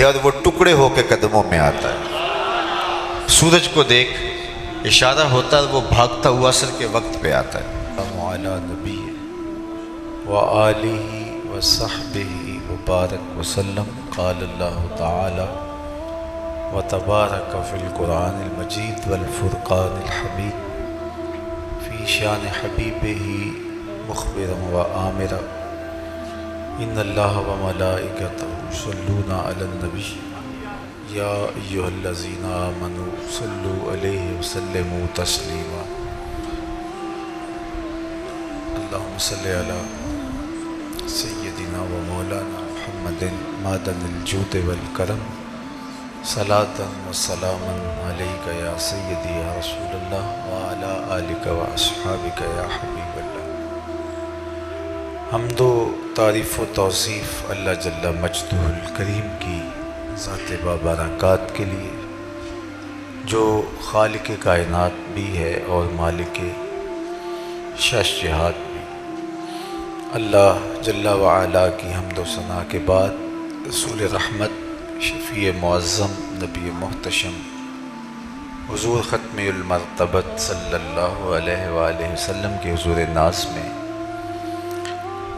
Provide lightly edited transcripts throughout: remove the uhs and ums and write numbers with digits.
ہے اور وہ ٹکڑے ہو کے قدموں میں آتا ہے۔ سورج کو دیکھ، اشارہ ہوتا ہے، وہ بھاگتا ہوا عصر کے وقت پہ آتا ہے۔ علی نبی وآلہ وصحبہ وبارک وسلم۔ قال اللہ تعالی وتبارک فی القرآن المجید والفرقان الحمید فی شان حبیبہ مخبرا وآمرا ان اللہ وملائکتہ یصلون علی النبی یا ایہا الذین آمنوا صلوا علیہ وسلموا تسلیما۔ اللہم صلی علی سیدنا و مولانا محمد معدن الجود والکرم صلاۃ و سلاما علیک یا سیدی یا رسول اللہ وعلی آلک و اصحابک یا حبیب اللہ۔ حمد و تعریف و توصیف اللہ جل مجدہ الکریم کی ذات بابرکات کے لیے، جو خالق کائنات بھی ہے اور مالک شش جہات بھی۔ اللہ جل وعلا کی حمد و ثنا کے بعد رسول رحمت، شفیع معظم، نبی محتشم حضور ختم المرتبت صلی اللہ علیہ وآلہ وسلم کے حضور ناز میں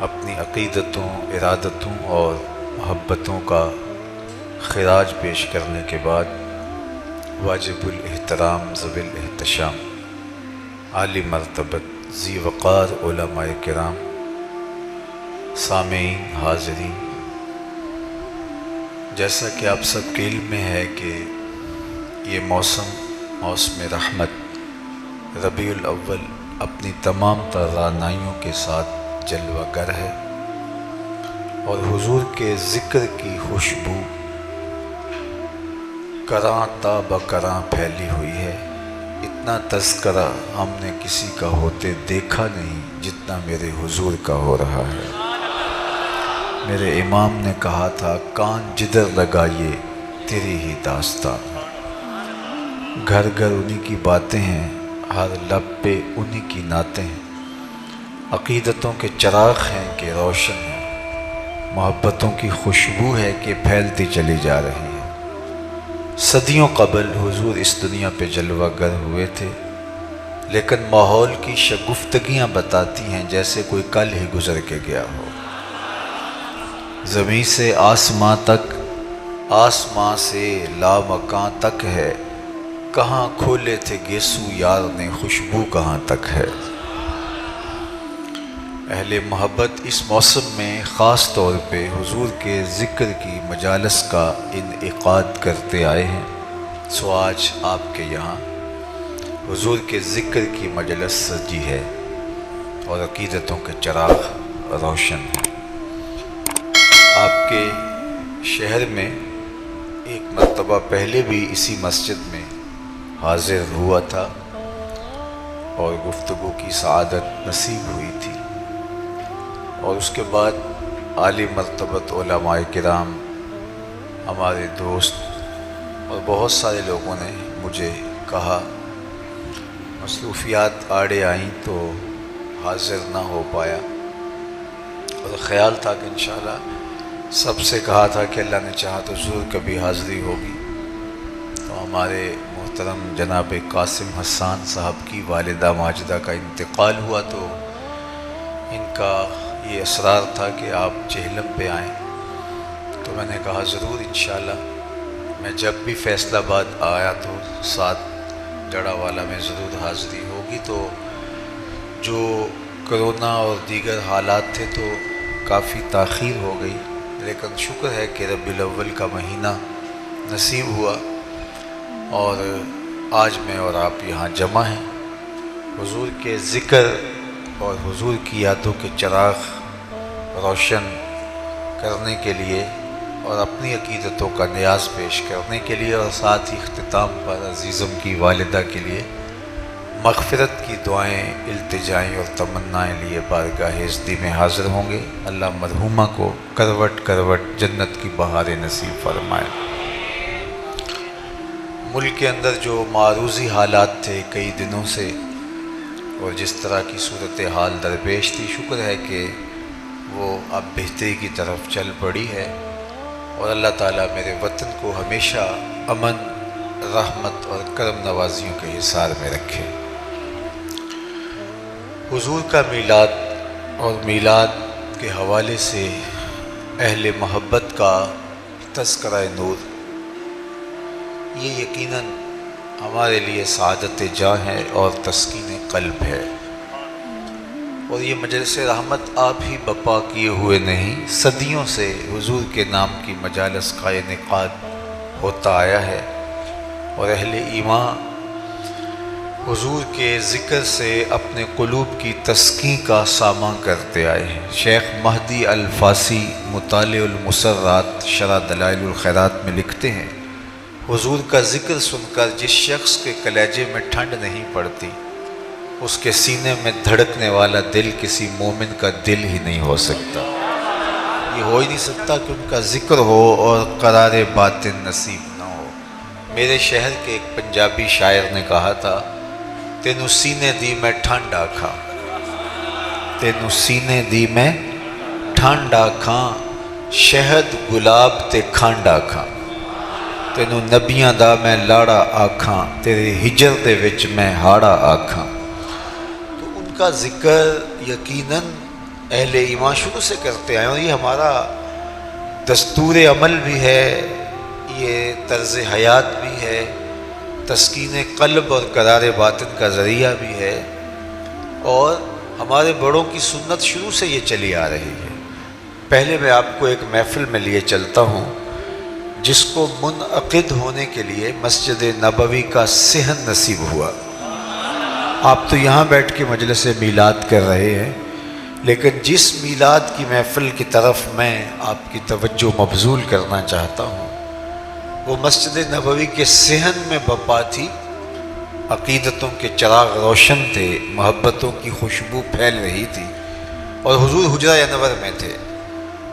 اپنی عقیدتوں، ارادتوں اور محبتوں کا خراج پیش کرنے کے بعد واجب الاحترام ذوی الاحتشام عالی مرتبت ذی وقار علماء کرام، سامعین، حاضرین، جیسا کہ آپ سب کے علم میں ہے کہ یہ موسم رحمت ربیع الاول اپنی تمام توانائیوں کے ساتھ جلوہ گر ہے، اور حضور کے ذکر کی خوشبو کراں تا بکراں پھیلی ہوئی ہے۔ اتنا تذکرہ ہم نے کسی کا ہوتے دیکھا نہیں جتنا میرے حضور کا ہو رہا ہے۔ میرے امام نے کہا تھا، کان جدھر لگائیے تیری ہی داستان، گھر گھر انہی کی باتیں ہیں، ہر لب پہ انہی کی نعتیں ہیں، عقیدتوں کے چراغ ہیں کہ روشن ہیں، محبتوں کی خوشبو ہے کہ پھیلتی چلی جا رہی ہے۔ صدیوں قبل حضور اس دنیا پہ جلوہ گر ہوئے تھے، لیکن ماحول کی شگفتگیاں بتاتی ہیں جیسے کوئی کل ہی گزر کے گیا ہو۔ زمین سے آسماں تک، آسماں سے لامکاں تک ہے، کہاں کھولے تھے گیسو یار نے، خوشبو کہاں تک ہے۔ اہل محبت اس موسم میں خاص طور پہ حضور کے ذکر کی مجالس کا انعقاد کرتے آئے ہیں، سو آج آپ کے یہاں حضور کے ذکر کی مجلس سجی ہے اور عقیدتوں کے چراغ روشن ہیں۔ آپ کے شہر میں ایک مرتبہ پہلے بھی اسی مسجد میں حاضر ہوا تھا اور گفتگو کی سعادت نصیب ہوئی تھی، اور اس کے بعد عالی مرتبت علماء کرام، ہمارے دوست اور بہت سارے لوگوں نے مجھے کہا، مصروفیات آڑے آئیں تو حاضر نہ ہو پایا، اور خیال تھا کہ انشاءاللہ سب سے کہا تھا کہ اللہ نے چاہا تو ضرور کبھی حاضری ہوگی۔ تو ہمارے محترم جناب قاسم حسان صاحب کی والدہ ماجدہ کا انتقال ہوا، تو ان کا یہ اصرار تھا کہ آپ جہلم پہ آئیں، تو میں نے کہا ضرور انشاءاللہ، میں جب بھی فیصل آباد آیا تو ساتھ جڑا والا میں ضرور حاضری ہوگی۔ تو جو کرونا اور دیگر حالات تھے تو کافی تاخیر ہو گئی، لیکن شکر ہے کہ ربیع الاول کا مہینہ نصیب ہوا، اور آج میں اور آپ یہاں جمع ہیں حضور کے ذکر اور حضور کی یادوں کے چراغ روشن کرنے کے لیے، اور اپنی عقیدتوں کا نیاز پیش کرنے کے لیے، اور ساتھ ہی اختتام پر عزیزم کی والدہ کے لیے مغفرت کی دعائیں، التجائیں اور تمنائیں لیے بارگاہ عزتی میں حاضر ہوں گے۔ اللہ مرحومہ کو کروٹ کروٹ جنت کی بہاریں نصیب فرمائے۔ ملک کے اندر جو معروضی حالات تھے کئی دنوں سے، اور جس طرح کی صورتحال درپیش تھی، شکر ہے کہ وہ اب بہتری کی طرف چل پڑی ہے، اور اللہ تعالیٰ میرے وطن کو ہمیشہ امن، رحمت اور کرم نوازیوں کے حصار میں رکھے۔ حضور کا میلاد اور میلاد کے حوالے سے اہل محبت کا تذکرہ نور، یہ یقیناً ہمارے لیے سعادت جاں ہے اور تسکین قلب ہے۔ اور یہ مجلس رحمت آپ ہی بپا کیے ہوئے نہیں، صدیوں سے حضور کے نام کی مجالس کا انعقاد ہوتا آیا ہے، اور اہل ایمان حضور کے ذکر سے اپنے قلوب کی تسکین کا سامان کرتے آئے ہیں۔ شیخ مہدی الفاسی مطالع المسرات شرح دلائل الخیرات میں لکھتے ہیں، حضور کا ذکر سن کر جس شخص کے کلیجے میں ٹھنڈ نہیں پڑتی، اس کے سینے میں دھڑکنے والا دل کسی مومن کا دل ہی نہیں ہو سکتا۔ یہ ہو ہی نہیں سکتا کہ ان کا ذکر ہو اور قرار باطن نصیب نہ ہو۔ میرے شہر کے ایک پنجابی شاعر نے کہا تھا، تینوں سینے دی میں ٹھنڈ آکھاں، تینوں سینے دی میں ٹھنڈ آکھاں، شہد گلاب تے کھنڈ آکھاں، تینوں نبیاں دا میں لاڑا آکھاں، تیرے ہجر دے وچ میں ہاڑا آکھاں۔ تو ان کا ذکر یقیناً اہل ایمان شروع سے کرتے ہیں، اور یہ ہمارا دستور عمل بھی ہے، یہ طرز حیات بھی ہے، تسکین قلب اور قرار باطن کا ذریعہ بھی ہے، اور ہمارے بڑوں کی سنت شروع سے یہ چلی آ رہی ہے۔ پہلے میں آپ کو ایک محفل میں لیے چلتا ہوں جس کو منعقد ہونے کے لیے مسجد نبوی کا صحن نصیب ہوا۔ آپ تو یہاں بیٹھ کے مجلس میلاد کر رہے ہیں، لیکن جس میلاد کی محفل کی طرف میں آپ کی توجہ مبذول کرنا چاہتا ہوں وہ مسجد نبوی کے صحن میں بپا تھی۔ عقیدتوں کے چراغ روشن تھے، محبتوں کی خوشبو پھیل رہی تھی، اور حضور حجرہ انور میں تھے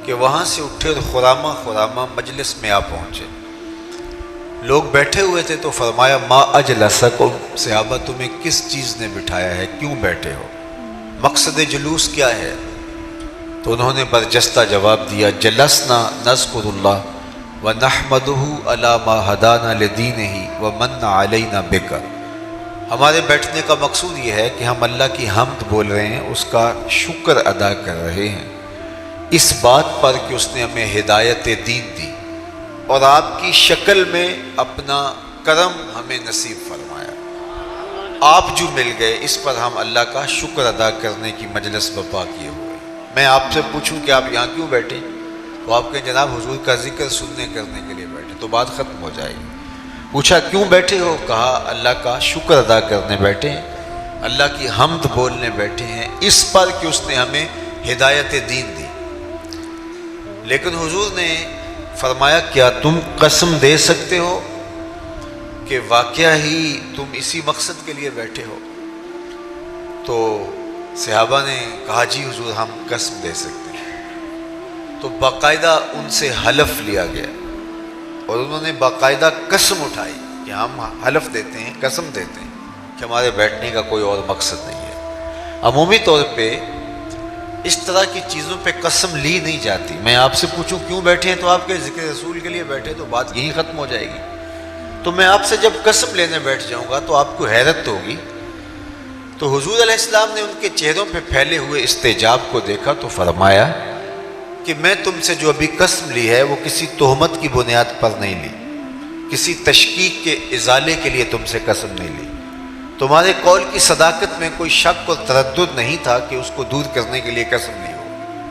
کہ وہاں سے اٹھے اور خرامہ مجلس میں آ پہنچے۔ لوگ بیٹھے ہوئے تھے تو فرمایا، ما اجلسکم، صحابہ تمہیں کس چیز نے بٹھایا ہے، کیوں بیٹھے ہو، مقصد جلوس کیا ہے؟ تو انہوں نے برجستہ جواب دیا، جلسنا نذکر اللہ ونحمدہ علی ما ہدانا لدینہ ومن علینا بک۔ ہمارے بیٹھنے کا مقصود یہ ہے کہ ہم اللہ کی حمد بول رہے ہیں، اس کا شکر ادا کر رہے ہیں اس بات پر کہ اس نے ہمیں ہدایت دین دی اور آپ کی شکل میں اپنا کرم ہمیں نصیب فرمایا۔ آپ جو مل گئے اس پر ہم اللہ کا شکر ادا کرنے کی مجلس بپا کیے ہوئے۔ میں آپ سے پوچھوں کہ آپ یہاں کیوں بیٹھے، تو آپ کہیں جناب حضور کا ذکر سننے کرنے کے لیے بیٹھے، تو بات ختم ہو جائے گی۔ پوچھا کیوں بیٹھے ہو، کہا اللہ کا شکر ادا کرنے بیٹھے ہیں، اللہ کی حمد بولنے بیٹھے ہیں اس پر کہ اس نے ہمیں ہدایت دین دی۔ لیکن حضور نے فرمایا، کیا تم قسم دے سکتے ہو کہ واقعہ ہی تم اسی مقصد کے لیے بیٹھے ہو؟ تو صحابہ نے کہا جی حضور ہم قسم دے سکتے ہیں۔ تو باقاعدہ ان سے حلف لیا گیا اور انہوں نے باقاعدہ قسم اٹھائی کہ ہم حلف دیتے ہیں، قسم دیتے ہیں کہ ہمارے بیٹھنے کا کوئی اور مقصد نہیں ہے۔ عمومی طور پہ اس طرح کی چیزوں پہ قسم لی نہیں جاتی۔ میں آپ سے پوچھوں کیوں بیٹھے ہیں تو آپ کے ذکر رسول کے لیے بیٹھے، تو بات یہی ختم ہو جائے گی۔ تو میں آپ سے جب قسم لینے بیٹھ جاؤں گا تو آپ کو حیرت ہوگی۔ تو حضور علیہ السلام نے ان کے چہروں پہ پھیلے ہوئے استعجاب کو دیکھا تو فرمایا کہ میں تم سے جو ابھی قسم لی ہے وہ کسی تہمت کی بنیاد پر نہیں لی، کسی تشکیک کے ازالے کے لیے تم سے قسم نہیں لی۔ تمہارے قول کی صداقت میں کوئی شک اور تردد نہیں تھا کہ اس کو دور کرنے کے لیے قسم لی ہو،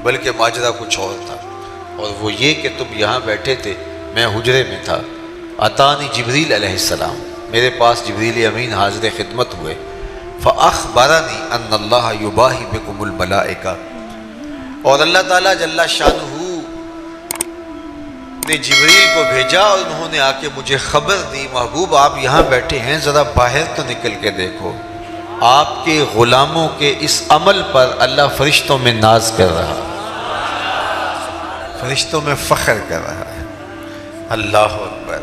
بلکہ ماجرا کچھ اور تھا، اور وہ یہ کہ تم یہاں بیٹھے تھے، میں حجرے میں تھا، اتانی جبریل علیہ السلام، میرے پاس جبریل امین حاضر خدمت ہوئے، فاخبرنی ان اللہ یباہی بکم الملائکہ، اور اللہ تعالیٰ جل شانہ نے جبریل کو بھیجا اور انہوں نے آ کے مجھے خبر دی، محبوب آپ یہاں بیٹھے ہیں، ذرا باہر تو نکل کے دیکھو، آپ کے غلاموں کے اس عمل پر اللہ فرشتوں میں ناز کر رہا ہے، فرشتوں میں فخر کر رہا ہے۔ اللہ اکبر،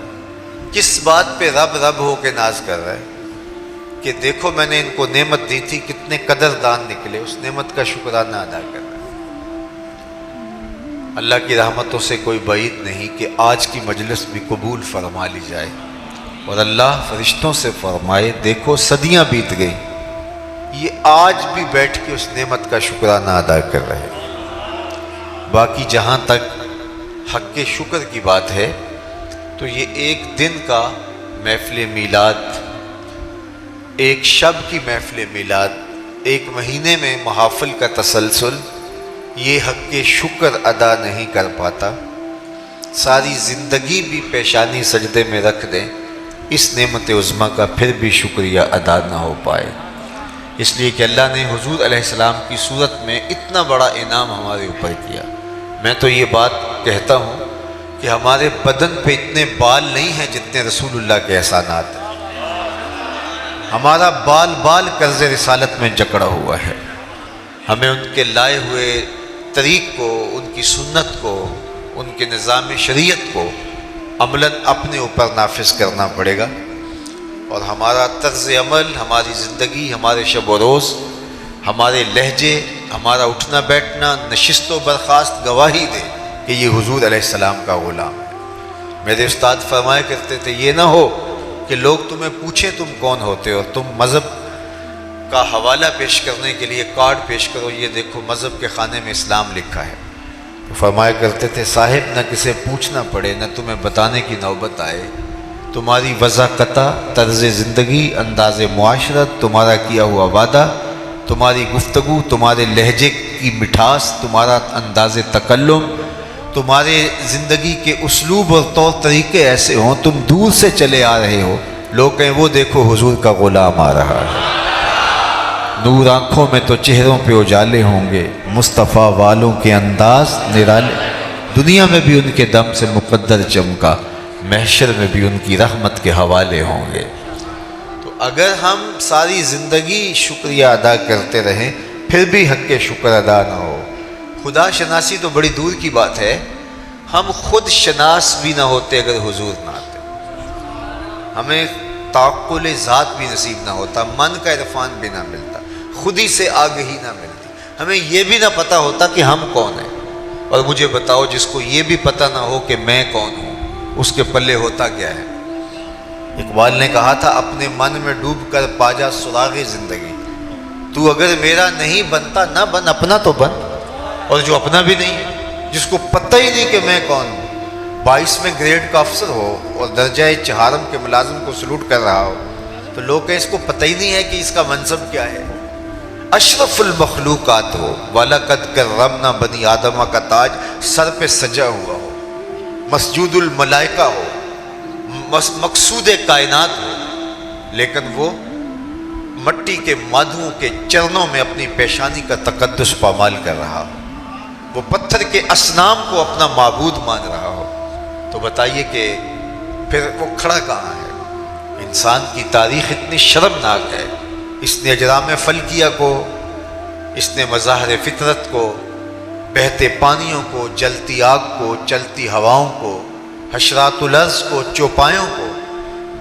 کس بات پہ رب رب ہو کے ناز کر رہا ہے کہ دیکھو میں نے ان کو نعمت دی تھی، کتنے قدردان نکلے، اس نعمت کا شکرانہ ادا کر رہا ہے۔ اللہ کی رحمتوں سے کوئی بعید نہیں کہ آج کی مجلس بھی قبول فرما لی جائے، اور اللہ فرشتوں سے فرمائے دیکھو صدیاں بیت گئی، یہ آج بھی بیٹھ کے اس نعمت کا شکرانہ ادا کر رہے ہیں۔ باقی جہاں تک حق کے شکر کی بات ہے تو یہ ایک دن کا محفل میلاد، ایک شب کی محفل میلاد، ایک مہینے میں محافل کا تسلسل یہ حق کے شکر ادا نہیں کر پاتا۔ ساری زندگی بھی پیشانی سجدے میں رکھ دیں، اس نعمت عظمیٰ کا پھر بھی شکریہ ادا نہ ہو پائے، اس لیے کہ اللہ نے حضور علیہ السلام کی صورت میں اتنا بڑا انعام ہمارے اوپر کیا۔ میں تو یہ بات کہتا ہوں کہ ہمارے بدن پہ اتنے بال نہیں ہیں جتنے رسول اللہ کے احسانات ہیں۔ ہمارا بال بال قرض رسالت میں جکڑا ہوا ہے، ہمیں ان کے لائے ہوئے طریق کو، ان کی سنت کو، ان کے نظام شریعت کو عملاً اپنے اوپر نافذ کرنا پڑے گا، اور ہمارا طرز عمل، ہماری زندگی، ہمارے شب و روز، ہمارے لہجے، ہمارا اٹھنا بیٹھنا، نشست و برخاست گواہی دے کہ یہ حضور علیہ السلام کا غلام ہے۔ میرے استاد فرمایا کرتے تھے یہ نہ ہو کہ لوگ تمہیں پوچھیں تم کون ہوتے ہو، تم مذہب کا حوالہ پیش کرنے کے لیے کارڈ پیش کرو، یہ دیکھو مذہب کے خانے میں اسلام لکھا ہے۔ تو فرمایا کرتے تھے صاحب نہ کسے پوچھنا پڑے، نہ تمہیں بتانے کی نوبت آئے، تمہاری وضاقتہ، طرز زندگی، انداز معاشرت، تمہارا کیا ہوا وعدہ، تمہاری گفتگو، تمہارے لہجے کی مٹھاس، تمہارا انداز تکلم، تمہارے زندگی کے اسلوب اور طور طریقے ایسے ہوں، تم دور سے چلے آ رہے ہو، لوگ کہیں وہ دیکھو حضور کا غلام آ رہا ہے۔ نور آنکھوں میں تو چہروں پہ اجالے ہوں گے، مصطفیٰ والوں کے انداز نرالے، دنیا میں بھی ان کے دم سے مقدر چمکا، محشر میں بھی ان کی رحمت کے حوالے ہوں گے۔ تو اگر ہم ساری زندگی شکریہ ادا کرتے رہیں پھر بھی حق کے شکر ادا نہ ہو، خدا شناسی تو بڑی دور کی بات ہے، ہم خود شناس بھی نہ ہوتے اگر حضور نہ آتے، ہمیں تعقل ذات بھی نصیب نہ ہوتا، من کا عرفان بھی نہ ملتا، خود ہی سے آگہی نہ ملتی، ہمیں یہ بھی نہ پتہ ہوتا کہ ہم کون ہیں۔ اور مجھے بتاؤ جس کو یہ بھی پتہ نہ ہو کہ میں کون ہوں، اس کے پلے ہوتا کیا ہے؟ اقبال نے کہا تھا اپنے من میں ڈوب کر پا جا سراغ زندگی، تو اگر میرا نہیں بنتا نہ بن، اپنا تو بن۔ اور جو اپنا بھی نہیں ہے، جس کو پتہ ہی نہیں کہ میں کون ہوں، 22ویں گریڈ کا افسر ہو اور درجہ چہارم کے ملازم کو سلوٹ کر رہا ہو، تو لوگ کہیں اس کو پتہ ہی نہیں ہے کہ اس کا منصب کیا ہے۔ اشرف المخلوقات ہو، وَلَقَدْ كَرَّمْنَا بنی آدمہ کا تاج سر پہ سجا ہوا ہو، مسجود الملائکہ ہو، مقصود کائنات ہو، لیکن وہ مٹی کے مادھوؤں کے چرنوں میں اپنی پیشانی کا تقدس پامال کر رہا ہو، وہ پتھر کے اصنام کو اپنا معبود مان رہا ہو، تو بتائیے کہ پھر وہ کھڑا کہاں ہے؟ انسان کی تاریخ اتنی شرمناک ہے، اس نے اجرام فلکیہ کو، اس نے مظاہر فطرت کو، بہتے پانیوں کو، جلتی آگ کو، چلتی ہواؤں کو، حشرات الارض کو، چوپایوں کو،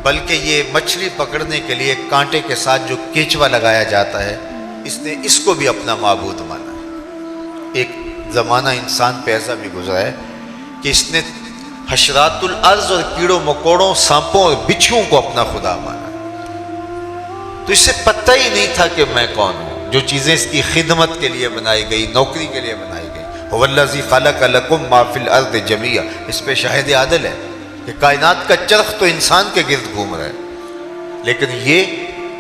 بلکہ یہ مچھلی پکڑنے کے لیے کانٹے کے ساتھ جو کیچوا لگایا جاتا ہے، اس نے اس کو بھی اپنا معبود مانا ہے۔ ایک زمانہ انسان پہ ایسا بھی گزرا ہے کہ اس نے حشرات الارض اور کیڑوں مکوڑوں، سانپوں اور بچھوؤں کو اپنا خدا مانا، تو اسے پتہ ہی نہیں تھا کہ میں کون ہوں۔ جو چیزیں اس کی خدمت کے لیے بنائی گئی، نوکری کے لیے بنائی گئی، هو الذی خلق لکم ما فی الارض جمیعا، اس پہ شاہد عادل ہے کہ کائنات کا چرخ تو انسان کے گرد گھوم رہا ہے، لیکن یہ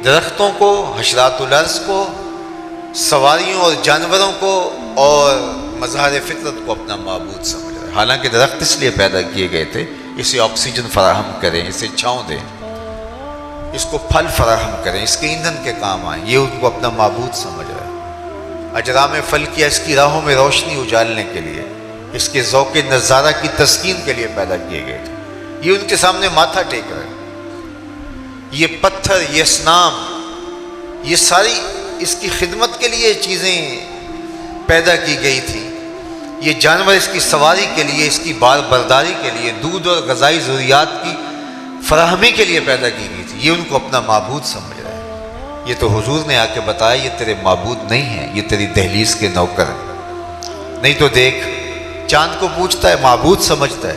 درختوں کو، حشرات الارض کو، سواریوں اور جانوروں کو اور مظاہر فطرت کو اپنا معبود سمجھ رہا ہے۔ حالانکہ درخت اس لیے پیدا کیے گئے تھے اسے آکسیجن فراہم کریں، اسے چھاؤں دیں، اس کو پھل فراہم کریں، اس کے ایندھن کے کام آئیں، یہ ان کو اپنا معبود سمجھ رہا ہے۔ اجرام فلکیہ اس کی راہوں میں روشنی اجالنے کے لیے، اس کے ذوق نظارہ کی تسکین کے لیے پیدا کیے گئے تھے، یہ ان کے سامنے ماتھا ٹیک رہے ہیں۔ یہ پتھر، یہ اصنام، یہ ساری اس کی خدمت کے لیے چیزیں پیدا کی گئی تھی، یہ جانور اس کی سواری کے لیے، اس کی بار برداری کے لیے، دودھ اور غذائی ضروریات کی فراہمی کے لیے پیدا کی گئی تھی، یہ ان کو اپنا معبود سمجھ رہا ہے۔ یہ تو حضور نے آ کے بتایا یہ تیرے معبود نہیں ہیں، یہ تیری دہلیز کے نوکر ہیں۔ نہیں تو دیکھ چاند کو پوچھتا ہے، معبود سمجھتا ہے،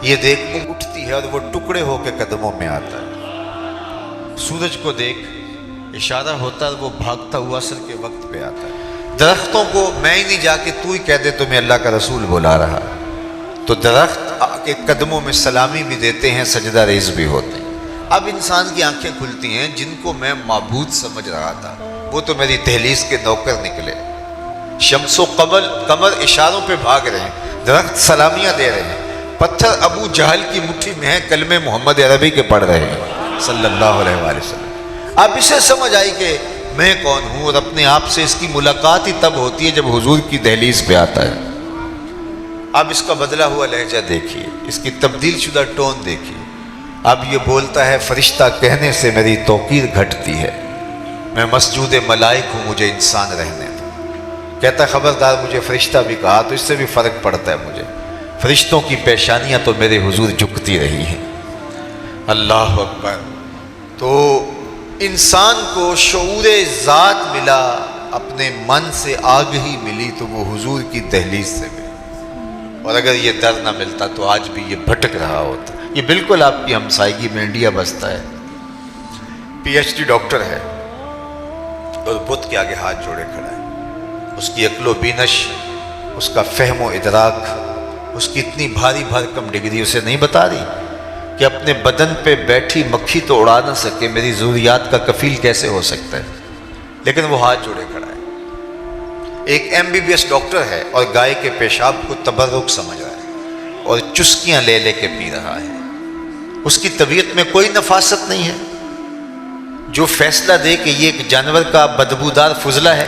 یہ دیکھ وہ اٹھتی ہے اور وہ ٹکڑے ہو کے قدموں میں آتا ہے۔ سورج کو دیکھ، اشارہ ہوتا ہے، وہ بھاگتا ہوا عصر کے وقت پہ آتا ہے۔ درختوں کو میں ہی نہیں جا کے تو ہی کہہ دے تمہیں اللہ کا رسول بلا رہا، تو درخت آ کے قدموں میں سلامی بھی دیتے ہیں، سجدہ ریز بھی ہوتے ہیں۔ اب انسان کی آنکھیں کھلتی ہیں، جن کو میں معبود سمجھ رہا تھا وہ تو میری دہلیز کے نوکر نکلے۔ شمس و قمر اشاروں پہ بھاگ رہے ہیں، درخت سلامیاں دے رہے ہیں، پتھر ابو جہل کی مٹھی میں ہے، کلمے محمد عربی کے پڑھ رہے ہیں صلی اللہ علیہ وآلہ وسلم۔ اب اسے سمجھ آئی کہ میں کون ہوں، اور اپنے آپ سے اس کی ملاقات ہی تب ہوتی ہے جب حضور کی دہلیز پہ آتا ہے۔ اب اس کا بدلا ہوا لہجہ دیکھیے، اس کی تبدیل شدہ ٹون دیکھیے۔ اب یہ بولتا ہے فرشتہ کہنے سے میری توقیر گھٹتی ہے، میں مسجود ملائک ہوں، مجھے انسان رہنے دو۔ کہتا ہے خبردار، مجھے فرشتہ بھی کہا تو اس سے بھی فرق پڑتا ہے مجھے، فرشتوں کی پیشانیاں تو میرے حضور جھکتی رہی ہیں۔ اللہ اکبر۔ تو انسان کو شعور ذات ملا، اپنے من سے آگہی ملی تو وہ حضور کی دہلیز سے ملی، اور اگر یہ در نہ ملتا تو آج بھی یہ بھٹک رہا ہوتا۔ یہ بالکل آپ کی ہمسائیگی میں انڈیا بستا ہے، پی ایچ ڈی ڈاکٹر ہے اور بت کے آگے ہاتھ جوڑے کھڑا ہے۔ اس کی عقل و بینش، اس کا فہم و ادراک، اس کی اتنی بھاری بھرکم ڈگری اسے نہیں بتا رہی کہ اپنے بدن پہ بیٹھی مکھی تو اڑا نہ سکے، میری ضروریات کا کفیل کیسے ہو سکتا ہے، لیکن وہ ہاتھ جوڑے کھڑا ہے۔ ایک MBBS ڈاکٹر ہے اور گائے کے پیشاب کو تبرک سمجھ رہا ہے اور چسکیاں لے لے کے پی رہا ہے۔ اس کی طبیعت میں کوئی نفاست نہیں ہے جو فیصلہ دے کہ یہ ایک جانور کا بدبودار فضلہ ہے،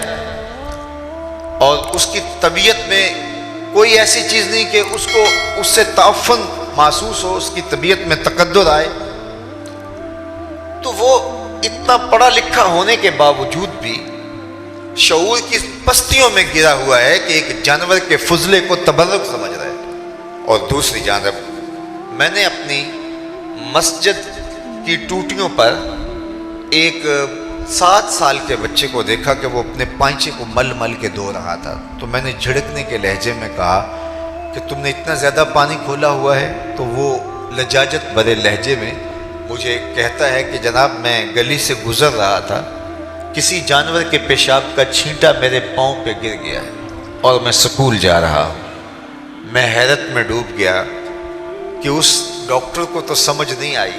اور اس کی طبیعت میں کوئی ایسی چیز نہیں کہ اس کو اس سے تعفن محسوس ہو، اس کی طبیعت میں تقدر آئے۔ تو وہ اتنا پڑھا لکھا ہونے کے باوجود بھی شعور کی پستیوں میں گرا ہوا ہے کہ ایک جانور کے فضلے کو تبرک سمجھ رہا ہے۔ اور دوسری جانب میں نے اپنی مسجد کی ٹوٹیوں پر ایک 7 سال کے بچے کو دیکھا کہ وہ اپنے پائنچے کو مل مل کے دھو رہا تھا، تو میں نے جھڑکنے کے لہجے میں کہا کہ تم نے اتنا زیادہ پانی کھولا ہوا ہے؟ تو وہ لجاجت بھرے لہجے میں مجھے کہتا ہے کہ جناب میں گلی سے گزر رہا تھا، کسی جانور کے پیشاب کا چھینٹا میرے پاؤں پہ گر گیا ہے اور میں سکول جا رہا ہوں۔ میں حیرت میں ڈوب گیا کہ اس ڈاکٹر کو تو سمجھ نہیں آئی،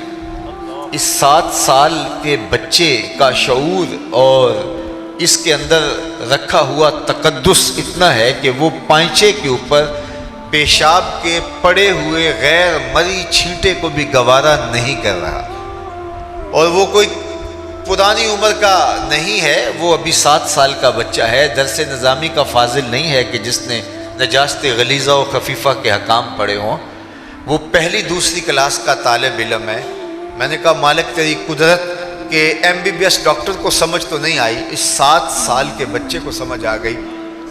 اس 7 سال کے بچے کا شعور اور اس کے اندر رکھا ہوا تقدس اتنا ہے کہ وہ پائنچے کے اوپر پیشاب کے پڑے ہوئے غیر مری چھینٹے کو بھی گوارا نہیں کر رہا، اور وہ کوئی پرانی عمر کا نہیں ہے، وہ ابھی 7 سال کا بچہ ہے، درس نظامی کا فاضل نہیں ہے کہ جس نے نجاست غلیظہ و خفیفہ کے حکام پڑھے ہوں، وہ پہلی دوسری کلاس کا طالب علم ہے۔ میں نے کہا مالک تیری قدرت کہ MBBS ڈاکٹر کو سمجھ تو نہیں آئی، اس 7 سال کے بچے کو سمجھ آ گئی۔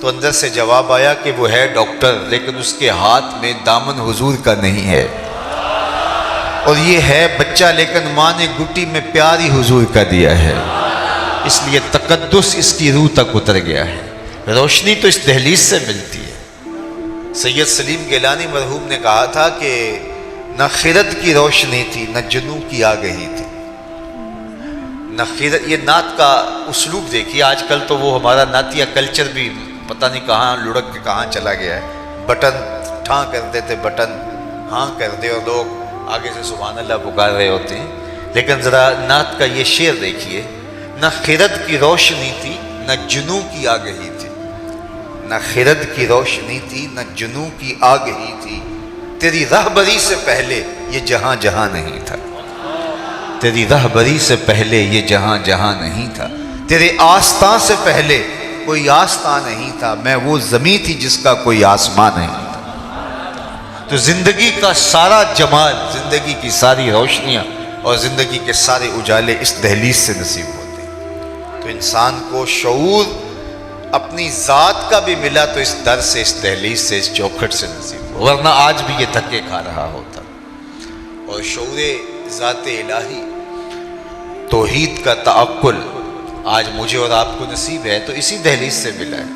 تو اندر سے جواب آیا کہ وہ ہے ڈاکٹر، لیکن اس کے ہاتھ میں دامن حضور کا نہیں ہے، اور یہ ہے بچہ لیکن ماں نے گٹی میں پیار ہی حضور کا دیا ہے، اس لیے تقدس اس کی روح تک اتر گیا ہے۔ روشنی تو اس دہلیز سے ملتی ہے۔ سید سلیم گیلانی مرحوم نے کہا تھا کہ نہ خرد کی روشنی تھی، نہ جنوں کی آگہی تھی، نہ خرد۔ یہ نعت کا اسلوب دیکھیے، آج کل تو وہ ہمارا نعتیہ کلچر بھی پتہ نہیں کہاں لڑک کے کہاں چلا گیا ہے۔ بٹن ٹھاں کر دیتے، بٹن ہاں کر دے، اور لوگ آگے سے سبحان اللہ پکار رہے ہوتے ہیں۔ لیکن ذرا نعت کا یہ شعر دیکھیے، نہ خرد کی روشنی تھی، نہ جنوں کی آگہی تھی، نہ خرد کی روشنی تھی، نہ جنوں کی آگہی تھی، تیری رہبری سے پہلے یہ جہاں جہاں نہیں تھا، تیری رہبری سے پہلے یہ جہاں جہاں نہیں تھا، تیرے آستاں سے پہلے کوئی آستاں نہیں تھا، میں وہ زمین تھی جس کا کوئی آسمان نہیں تھا۔ تو زندگی کا سارا جمال، زندگی کی ساری روشنیاں اور زندگی کے سارے اجالے اس دہلیز سے نصیب ہوتے ہیں۔ تو انسان کو شعور اپنی ذات کا بھی ملا تو اس در سے، اس دہلیز سے، اس چوکھٹ سے نصیب ہو، ورنہ آج بھی یہ دھکے کھا رہا ہوتا۔ اور شعور ذات الہی، توحید کا تعقل آج مجھے اور آپ کو نصیب ہے تو اسی دہلیز سے ملا ہے،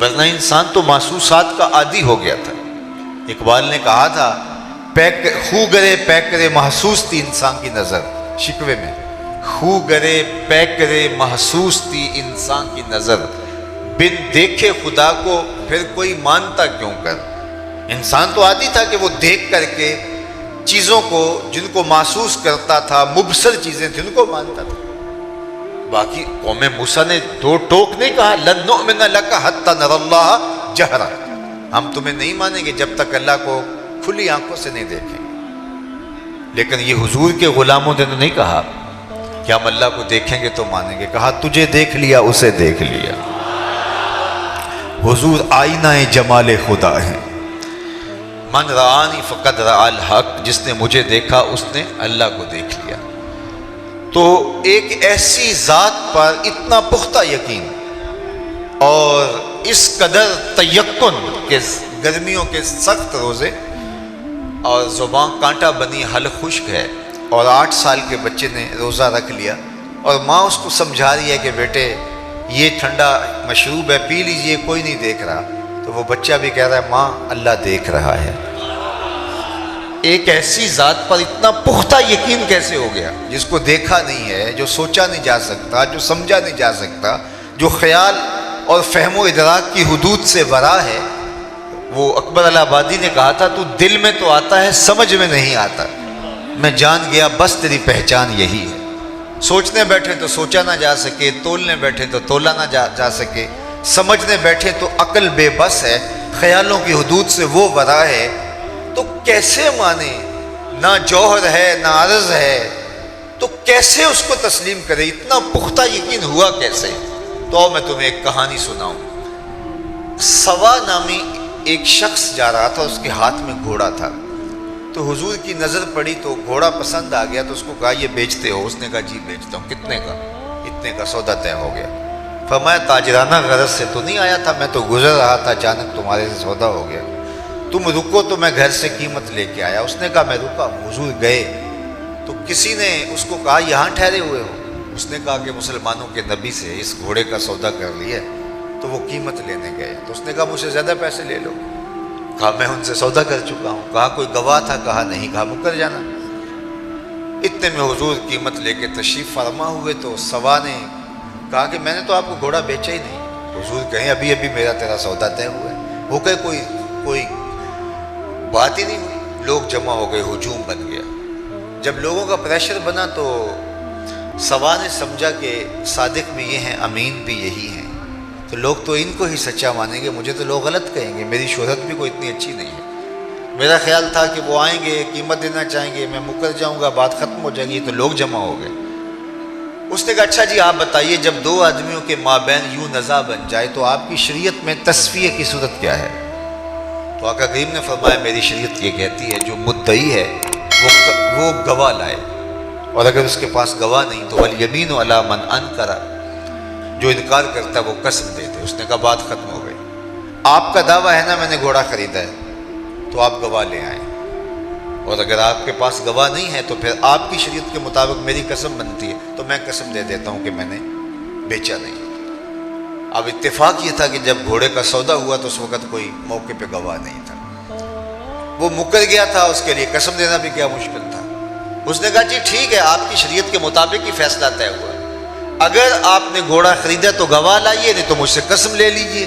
ورنہ انسان تو محسوسات کا عادی ہو گیا تھا۔ اقبال نے کہا تھا خو گرے پیک کرے محسوس تھی انسان کی نظر، شکوے میں خو گرے پیک کرے محسوس تھی انسان کی نظر، بن دیکھے خدا کو پھر کوئی مانتا کیوں کر۔ انسان تو عادی تھا کہ وہ دیکھ کر کے چیزوں کو جن کو محسوس کرتا تھا، مبصر چیزیں تھیں، ان کو مانتا تھا۔ باقی قوم موسیٰ نے دو ٹوک نہیں کہا لن نؤمن لک حتی نری اللہ جہرا، ہم تمہیں نہیں مانیں گے جب تک اللہ کو کھلی آنکھوں سے نہیں دیکھیں گے۔ لیکن یہ حضور کے غلاموں نے نہیں کہا کہ ہم اللہ کو دیکھیں گے تو مانیں گے، کہا تجھے دیکھ لیا اسے دیکھ لیا۔ حضور آئینہ جمال خدا ہے، من رآنی فقد رأى الحق، جس نے مجھے دیکھا اس نے اللہ کو دیکھ لیا۔ تو ایک ایسی ذات پر اتنا پختہ یقین اور اس قدر تیقن کہ گرمیوں کے سخت روزے اور زبان کانٹا بنی حل خشک ہے، اور 8 سال کے بچے نے روزہ رکھ لیا، اور ماں اس کو سمجھا رہی ہے کہ بیٹے یہ ٹھنڈا مشروب ہے پی لیجئے، کوئی نہیں دیکھ رہا، تو وہ بچہ بھی کہہ رہا ہے ماں اللہ دیکھ رہا ہے۔ ایک ایسی ذات پر اتنا پختہ یقین کیسے ہو گیا جس کو دیکھا نہیں ہے، جو سوچا نہیں جا سکتا، جو سمجھا نہیں جا سکتا، جو خیال اور فہم و ادراک کی حدود سے ورا ہے۔ وہ اکبر الہ آبادی نے کہا تھا تو دل میں تو آتا ہے سمجھ میں نہیں آتا، میں جان گیا بس تیری پہچان یہی ہے۔ سوچنے بیٹھے تو سوچا نہ جا سکے، تولنے بیٹھے تو تولا نہ جا سکے، سمجھنے بیٹھے تو عقل بے بس ہے، خیالوں کی حدود سے وہ ورا ہے، تو کیسے مانے؟ نہ جوہر ہے نہ عرض ہے، تو کیسے اس کو تسلیم کرے؟ اتنا پختہ یقین ہوا کیسے؟ تو میں تمہیں ایک کہانی سناؤں۔ سوا نامی ایک شخص جا رہا تھا، اس کے ہاتھ میں گھوڑا تھا، تو حضور کی نظر پڑی تو گھوڑا پسند آ گیا، تو اس کو کہا یہ بیچتے ہو؟ اس نے کہا جی بیچتا ہوں۔ کتنے کا؟ اتنے کا، سودا طے ہو گیا۔ فرمایا تاجرانہ غرض سے تو نہیں آیا تھا، میں تو گزر رہا تھا، اچانک تمہارے سے سودا ہو گیا، تم رکو تو میں گھر سے قیمت لے کے آیا۔ اس نے کہا میں رکا ہوں۔ حضور گئے تو کسی نے اس کو کہا یہاں ٹھہرے ہوئے ہو؟ اس نے کہا کہ مسلمانوں کے نبی سے اس گھوڑے کا سودا کر لیا، تو وہ قیمت لینے گئے۔ تو اس نے کہا مجھ سے زیادہ پیسے لے لو۔ کہا میں ان سے سودا کر چکا ہوں۔ کہا کوئی گواہ تھا؟ کہا نہیں۔ کہا مکر جانا۔ اتنے میں حضور قیمت لے کے تشریف فرما ہوئے، تو سوا نے کہا کہ میں نے تو آپ کو گھوڑا بیچا ہی نہیں۔ حضور کہیں ابھی ابھی میرا تیرا سودا طے ہوا ہے۔ وہ کہے کوئی بات ہی نہیں ہوئی۔ لوگ جمع ہو گئے، ہجوم بن گیا۔ جب لوگوں کا پریشر بنا تو سوا نے سمجھا کہ صادق بھی یہ ہیں، امین بھی یہی ہیں، تو لوگ تو ان کو ہی سچا مانیں گے، مجھے تو لوگ غلط کہیں گے، میری شہرت بھی کوئی اتنی اچھی نہیں ہے۔ میرا خیال تھا کہ وہ آئیں گے، قیمت دینا چاہیں گے، میں مکر جاؤں گا، بات ختم ہو جائے گی، تو لوگ جمع ہو گئے۔ اس نے کہا اچھا جی آپ بتائیے، جب دو آدمیوں کے مابین یوں نزاع بن جائے تو آپ کی شریعت میں تصفیہ کی صورت کیا ہے؟ تو آقا کریم نے فرمایا میری شریعت یہ کہتی ہے جو مدعی ہے وہ گواہ لائے، اور اگر اس کے پاس گواہ نہیں تو والیمین علی من انکر، جو انکار کرتا ہے وہ قسم دے دے۔ اس نے کہا بات ختم ہو گئی۔ آپ کا دعویٰ ہے نا میں نے گھوڑا خریدا ہے، تو آپ گواہ لے آئیں، اور اگر آپ کے پاس گواہ نہیں ہے تو پھر آپ کی شریعت کے مطابق میری قسم بنتی ہے، تو میں قسم دے دیتا ہوں کہ میں نے بیچا نہیں۔ اب اتفاق یہ تھا کہ جب گھوڑے کا سودا ہوا تو اس وقت کوئی موقع پہ گواہ نہیں تھا، وہ مکر گیا تھا، اس کے لیے قسم دینا بھی کیا مشکل تھا۔ اس نے کہا جی ٹھیک ہے آپ کی شریعت کے مطابق ہی فیصلہ طے ہوا ہے، اگر آپ نے گھوڑا خریدا تو گواہ لائیے، نہیں تو مجھ سے قسم لے لیجئے۔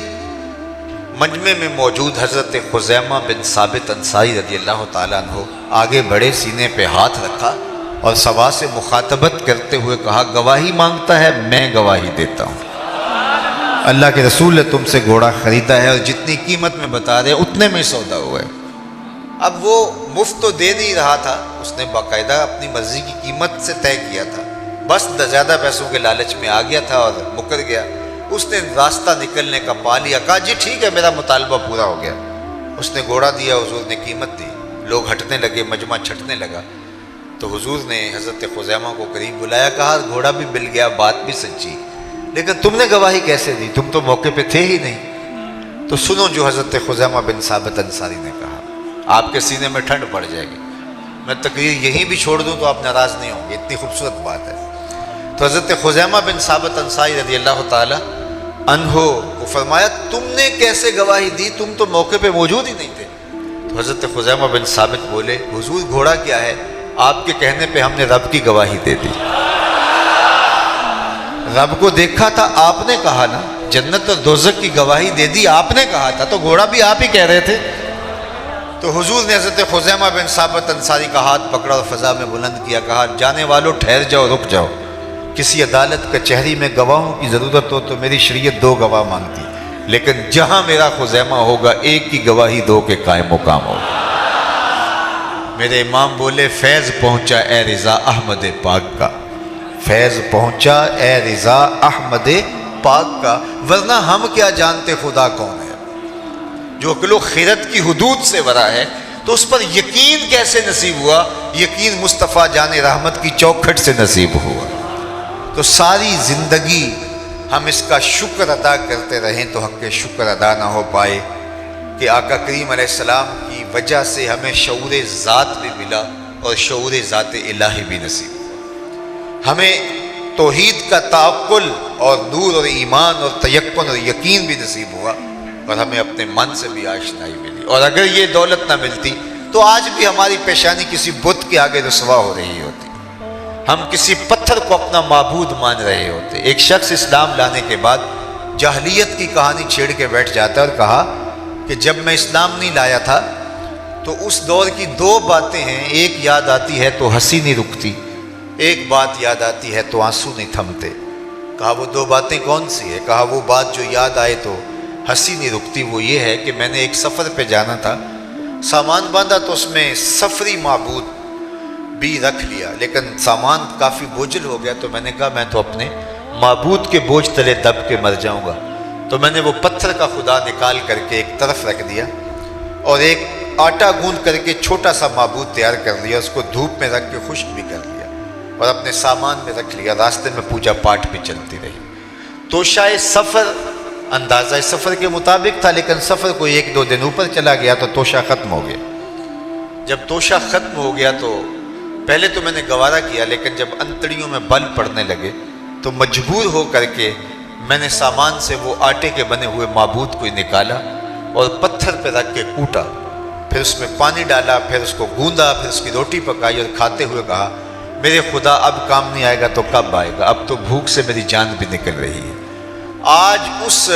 مجمع میں موجود حضرت خزیمہ بن ثابت انصاری رضی اللہ تعالیٰ عنہ آگے بڑے، سینے پہ ہاتھ رکھا اور سوا سے مخاطبت کرتے ہوئے کہا گواہی مانگتا ہے، میں گواہی دیتا ہوں۔ اللہ کے رسول نے تم سے گھوڑا خریدا ہے اور جتنی قیمت میں بتا رہے اتنے میں سودا ہوا ہے۔ اب وہ مفت تو دے نہیں رہا تھا، اس نے باقاعدہ اپنی مرضی کی قیمت سے طے کیا تھا، بس زیادہ پیسوں کے لالچ میں آ گیا تھا اور مکر گیا۔ اس نے راستہ نکلنے کا پا لیا، کہا جی ٹھیک ہے میرا مطالبہ پورا ہو گیا۔ اس نے گھوڑا دیا، حضور نے قیمت دی، لوگ ہٹنے لگے، مجمع چھٹنے لگا، تو حضور نے حضرت خزیمہ کو قریب بلایا، کہا گھوڑا بھی مل گیا، بات بھی سچی، لیکن تم نے گواہی کیسے دی؟ تم تو موقع پہ تھے ہی نہیں۔ تو سنو جو حضرت خزیمہ بن ثابت انصاری نے کہا، آپ کے سینے میں ٹھنڈ پڑ جائے گی، میں تقریر یہیں بھی چھوڑ دوں تو آپ ناراض نہیں ہوں گے، اتنی خوبصورت بات ہے۔ تو حضرت خزیمہ بن ثابت انصاری رضی اللہ تعالی عنہ کو فرمایا تم نے کیسے گواہی دی؟ تم تو موقع پہ موجود ہی نہیں تھے۔ تو حضرت خزیمہ بن ثابت بولے حضور گھوڑا کیا ہے؟ آپ کے کہنے پہ ہم نے رب کی گواہی دے دی۔ رب کو دیکھا تھا آپ نے کہا نا، جنت اور دوزخ کی گواہی دے دی آپ نے کہا تھا، تو گھوڑا بھی آپ ہی کہہ رہے تھے۔ تو حضور نے حضرت خزیمہ بن ثابت انصاری کا ہاتھ پکڑا اور فضا میں بلند کیا، کہا جانے والوں ٹھہر جاؤ، رک جاؤ، کسی عدالت کچہری میں گواہوں کی ضرورت ہو تو میری شریعت 2 گواہ مانگتی، لیکن جہاں میرا خزیمہ ہوگا ایک کی گواہی 2 کے قائم مقام ہوگا۔ میرے امام بولے فیض پہنچا اے رضا احمد پاک کا، فیض پہنچا اے رضا احمد پاک کا، ورنہ ہم کیا جانتے خدا کون ہے؟ جو عقل و خیرت کی حدود سے ورا ہے تو اس پر یقین کیسے نصیب ہوا؟ یقین مصطفیٰ جان رحمت کی چوکھٹ سے نصیب ہوا۔ تو ساری زندگی ہم اس کا شکر ادا کرتے رہیں تو حق کے شکر ادا نہ ہو پائے کہ آقا کریم علیہ السلام کی وجہ سے ہمیں شعور ذات بھی ملا اور شعور ذات الہی بھی نصیب، ہمیں توحید کا تعقل اور نور اور ایمان اور تیقن اور یقین بھی نصیب ہوا، اور ہمیں اپنے من سے بھی آشنائی ملی۔ اور اگر یہ دولت نہ ملتی تو آج بھی ہماری پیشانی کسی بت کے آگے رسوا ہو رہی ہوتی، ہم کسی پتھر کو اپنا معبود مان رہے ہوتے۔ ایک شخص اسلام لانے کے بعد جاہلیت کی کہانی چھیڑ کے بیٹھ جاتا ہے اور کہا کہ جب میں اسلام نہیں لایا تھا تو اس دور کی 2 باتیں ہیں، ایک یاد آتی ہے تو ہنسی نہیں رکتی، ایک بات یاد آتی ہے تو آنسو نہیں تھمتے۔ کہا وہ 2 باتیں کون سی ہے؟ کہا وہ بات جو یاد آئے تو ہنسی نہیں رکتی وہ یہ ہے کہ میں نے ایک سفر پہ جانا تھا، سامان باندھا تو اس میں سفری معبود بھی رکھ لیا، لیکن سامان کافی بوجھل ہو گیا تو میں نے کہا میں تو اپنے معبود کے بوجھ تلے دب کے مر جاؤں گا، تو میں نے وہ پتھر کا خدا نکال کر کے ایک طرف رکھ دیا اور ایک آٹا گوندھ کر کے چھوٹا سا معبود تیار کر لیا، اس کو دھوپ میں رکھ کے خشک بھی کر لیا اور اپنے سامان میں رکھ لیا، راستے میں پوجا پاٹ بھی چلتی رہی۔ تو شاید سفر اندازہ سفر کے مطابق تھا، لیکن سفر کو 1-2 دن اوپر چلا گیا تو توشہ ختم ہو گیا۔ جب توشہ ختم ہو گیا تو پہلے تو میں نے گوارا کیا، لیکن جب انتڑیوں میں بل پڑنے لگے تو مجبور ہو کر کے میں نے سامان سے وہ آٹے کے بنے ہوئے معبود کو نکالا اور پتھر پہ رکھ کے کوٹا، پھر اس میں پانی ڈالا، پھر اس کو گوندا، پھر اس کی روٹی پکائی اور کھاتے ہوئے کہا میرے خدا اب کام نہیں آئے گا تو کب آئے گا، اب تو بھوک سے میری جان بھی نکل رہی ہے۔ آج اس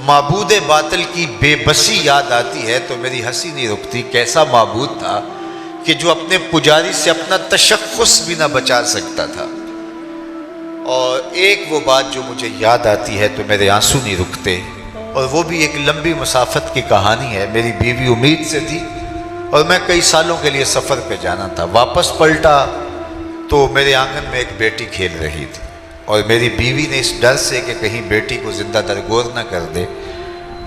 معبود باطل کی بے بسی یاد آتی ہے تو میری ہنسی نہیں رکتی۔ کیسا معبود تھا کہ جو اپنے پجاری سے اپنا تشخص بھی نہ بچا سکتا تھا۔ اور ایک وہ بات جو مجھے یاد آتی ہے تو میرے آنسو نہیں رکتے، اور وہ بھی ایک لمبی مسافت کی کہانی ہے۔ میری بیوی امید سے تھی اور میں کئی سالوں کے لیے سفر پہ جانا تھا، واپس پلٹا تو میرے آنگن میں ایک بیٹی کھیل رہی تھی، اور میری بیوی نے اس ڈر سے کہ کہیں بیٹی کو زندہ درگور نہ کر دے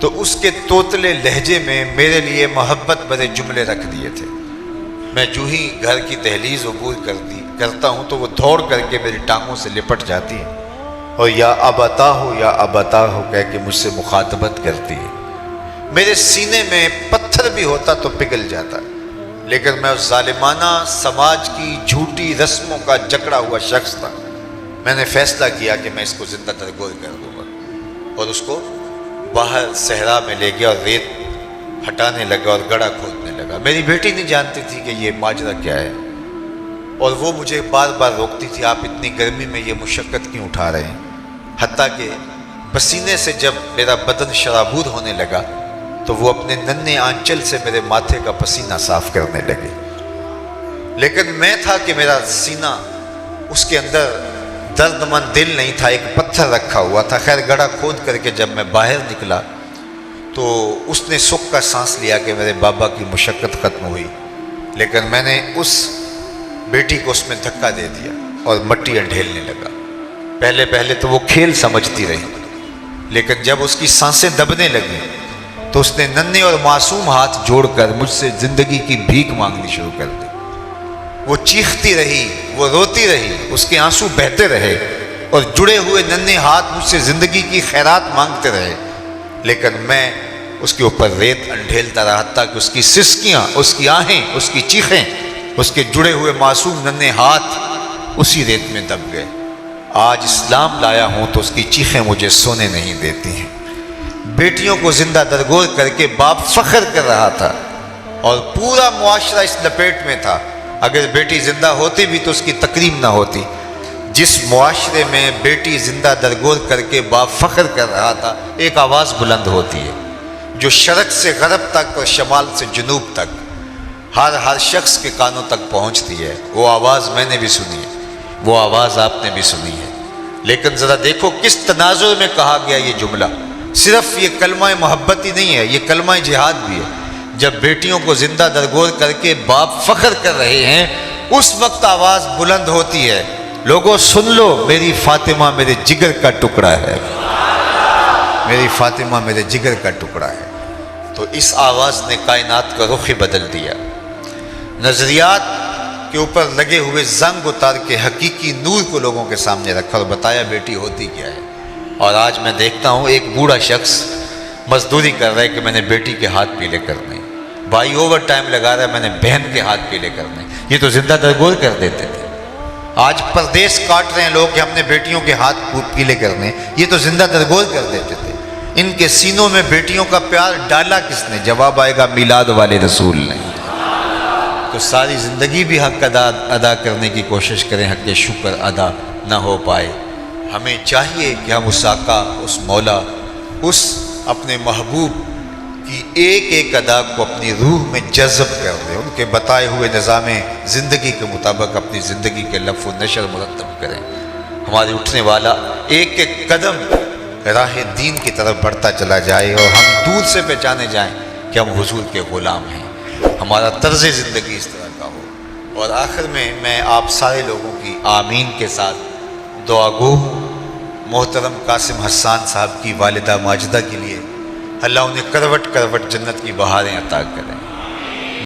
تو اس کے توتلے لہجے میں میرے لیے محبت بھرے جملے رکھ دیے تھے۔ میں جو ہی گھر کی دہلیز عبور کرتا ہوں تو وہ دوڑ کر کے میری ٹانگوں سے لپٹ جاتی ہے اور یا ابتا ہو یا ابتا ہو کہہ کے مجھ سے مخاطبت کرتی ہے۔ میرے سینے میں پتھر بھی ہوتا تو پگھل جاتا، لیکن میں اس ظالمانہ سماج کی جھوٹی رسموں کا جکڑا ہوا شخص تھا۔ میں نے فیصلہ کیا کہ میں اس کو زندہ درگور کر دوں گا، اور اس کو باہر صحرا میں لے گیا اور ریت ہٹانے لگا اور گڑھا کھودنے لگا۔ میری بیٹی نہیں جانتی تھی کہ یہ ماجرا کیا ہے، اور وہ مجھے بار بار روکتی تھی آپ اتنی گرمی میں یہ مشقت کیوں اٹھا رہے ہیں، حتیٰ کہ پسینے سے جب میرا بدن شرابور ہونے لگا تو وہ اپنے ننھے آنچل سے میرے ماتھے کا پسینہ صاف کرنے لگے، لیکن میں تھا کہ میرا سینہ اس کے اندر درد مند دل نہیں تھا، ایک پتھر رکھا ہوا تھا۔ خیر گڑھا کھود کر کے جب میں باہر نکلا تو اس نے سکھ کا سانس لیا کہ میرے بابا کی مشقت ختم ہوئی، لیکن میں نے اس بیٹی کو اس میں دھکا دے دیا اور مٹی انڈھیلنے لگا۔ پہلے تو وہ کھیل سمجھتی رہی، لیکن جب اس کی سانسیں دبنے لگیں تو اس نے ننھے اور معصوم ہاتھ جوڑ کر مجھ سے زندگی کی بھیک مانگنی شروع کر دی۔ وہ چیختی رہی، وہ روتی رہی، اس کے آنسو بہتے رہے اور جڑے ہوئے ننھے ہاتھ مجھ سے زندگی کی خیرات مانگتے رہے، لیکن میں اس کے اوپر ریت انڈھیلتا رہا تاکہ اس کی سسکیاں، اس کی آہیں، اس کی چیخیں، اس کے جڑے ہوئے معصوم ننھے ہاتھ اسی ریت میں دب گئے۔ آج اسلام لایا ہوں تو اس کی چیخیں مجھے سونے نہیں دیتی ہیں۔ بیٹیوں کو زندہ درگور کر کے باپ فخر کر رہا تھا اور پورا معاشرہ اس لپیٹ میں تھا، اگر بیٹی زندہ ہوتی بھی تو اس کی تکریم نہ ہوتی۔ جس معاشرے میں بیٹی زندہ درگور کر کے باپ فخر کر رہا تھا، ایک آواز بلند ہوتی ہے جو شرق سے غرب تک اور شمال سے جنوب تک ہر شخص کے کانوں تک پہنچتی ہے۔ وہ آواز میں نے بھی سنی ہے، وہ آواز آپ نے بھی سنی ہے، لیکن ذرا دیکھو کس تناظر میں کہا گیا یہ جملہ۔ صرف یہ کلمہ محبت ہی نہیں ہے، یہ کلمہ جہاد بھی ہے۔ جب بیٹیوں کو زندہ درگور کر کے باپ فخر کر رہے ہیں، اس وقت آواز بلند ہوتی ہے، لوگوں سن لو، میری فاطمہ میرے جگر کا ٹکڑا ہے، میری فاطمہ میرے جگر کا ٹکڑا ہے۔ تو اس آواز نے کائنات کا رخ بدل دیا۔ نظریات کے اوپر لگے ہوئے زنگ اتار کے حقیقی نور کو لوگوں کے سامنے رکھا اور بتایا بیٹی ہوتی کیا ہے۔ اور آج میں دیکھتا ہوں ایک بوڑھا شخص مزدوری کر رہا ہے کہ میں نے بیٹی کے ہاتھ پیلے کرنے، بھائی اوور ٹائم لگا رہا ہے میں نے بہن کے ہاتھ پیلے کرنے۔ یہ تو زندہ درگور کر دیتے تھے، آج پردیس کاٹ رہے ہیں لوگ کہ ہم نے بیٹیوں کے ہاتھ پیلے کرنے، یہ تو زندہ درگور کر دیتے تھے۔ ان کے سینوں میں بیٹیوں کا پیار ڈالا کس نے؟ جواب آئے گا میلاد والے رسول نے۔ تو ساری زندگی بھی حق ادا کرنے کی کوشش کریں، حق شکر ادا نہ ہو پائے۔ ہمیں چاہیے کہ ہم اس آقا، اس مولا، اس اپنے محبوب کی ایک ایک ادا کو اپنی روح میں جذب کر دیں، ان کے بتائے ہوئے نظام زندگی کے مطابق اپنی زندگی کے لف و نشر مرتب کریں۔ ہمارے اٹھنے والا ایک ایک قدم راہ دین کی طرف بڑھتا چلا جائے اور ہم دور سے پہچانے جائیں کہ ہم حضور کے غلام ہیں، ہمارا طرز زندگی اس طرح کا ہو۔ اور آخر میں آپ سارے لوگوں کی آمین کے ساتھ دعا گو محترم قاسم حسان صاحب کی والدہ ماجدہ کے لیے، اللہ انہیں کروٹ کروٹ جنت کی بہاریں عطا کرے۔